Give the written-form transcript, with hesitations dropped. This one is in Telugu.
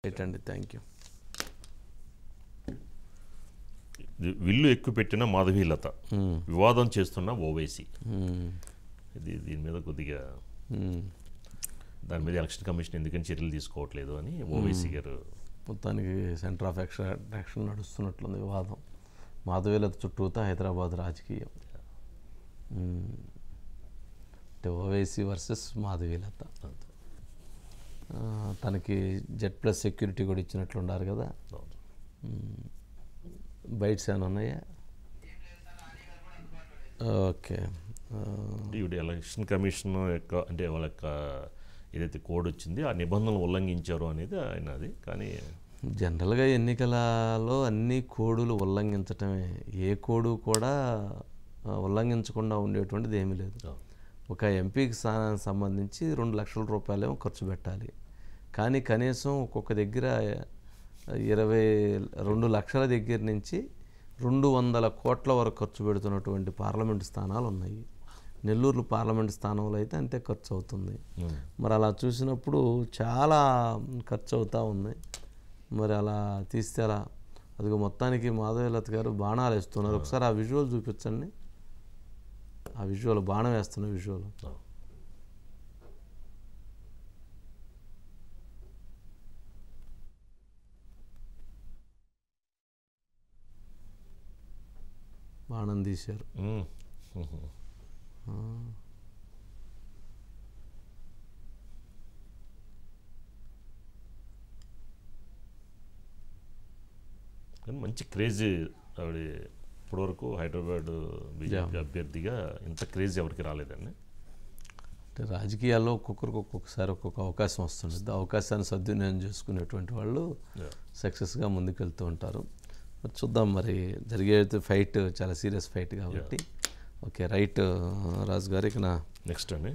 రైట్ అండి, థ్యాంక్ యూ. విల్లు ఎక్కువ పెట్టిన మాధవీలత, వివాదం చేస్తున్న ఓవైసీ. దీని మీద కొద్దిగా దాని మీద ఎలక్షన్ కమిషన్ ఎందుకని చర్యలు తీసుకోవట్లేదు అని ఓవైసీ గారు. మొత్తానికి సెంటర్ ఆఫ్ యాక్షన్ నడుస్తున్నట్లుంది వివాదం. మాధవీలత చుట్టూతా హైదరాబాద్ రాజకీయం. అంటే ఓవైసీ వర్సెస్ మాధవీలత. తనకి Z+ సెక్యూరిటీ కూడా ఇచ్చినట్లున్నారు కదా. బైట్స్ ఏమైనా ఉన్నాయా? ఓకే. ఈవిడ ఎలక్షన్ కమిషన్ యొక్క అంటే వాళ్ళ యొక్క ఏదైతే కోడ్ వచ్చింది ఆ నిబంధనలు ఉల్లంఘించారు అనేది ఆయనది. కానీ జనరల్గా ఎన్నికలలో అన్ని కోడులు ఉల్లంఘించటమే, ఏ కోడు కూడా ఉల్లంఘించకుండా ఉండేటువంటిది ఏమీ లేదు. ఒక ఎంపీకి స్థానానికి సంబంధించి 2 లక్షల రూపాయలేమో ఖర్చు పెట్టాలి. కానీ కనీసం ఒక్కొక్క దగ్గర 22 లక్షల దగ్గర నుంచి 200 కోట్ల వరకు ఖర్చు పెడుతున్నటువంటి పార్లమెంటు స్థానాలు ఉన్నాయి. నెల్లూరు పార్లమెంటు స్థానంలో అయితే అంతే ఖర్చు అవుతుంది. మరి అలా చూసినప్పుడు చాలా ఖర్చు అవుతూ ఉంది. మరి అలా తీస్తే అలా అదిగో మొత్తానికి మాధవీలత గారు బాణాలు వేస్తున్నారు. ఒకసారి ఆ విజువల్ చూపించండి. ఆ విజువల్ బాణం వేస్తున్న విజువల్. బాణం తీశారు. కానీ మంచి క్రేజీ ఆవిడ. ఇప్పటివరకు హైదరాబాద్ బీజేపీ అభ్యర్థిగా ఇంత క్రేజ్ ఎవరికి రాలేదండి. అంటే రాజకీయాల్లో ఒక్కొక్కసారి ఒక్కొక్క అవకాశం వస్తుంది. అవకాశాన్ని సద్వినియోగం చేసుకునేటువంటి వాళ్ళు సక్సెస్గా ముందుకెళ్తూ ఉంటారు. మరి చూద్దాం, మరి జరిగే ఫైట్ చాలా సీరియస్ ఫైట్ కాబట్టి. ఓకే, రైట్ రాజు గారు. ఇక నెక్స్ట్ అండి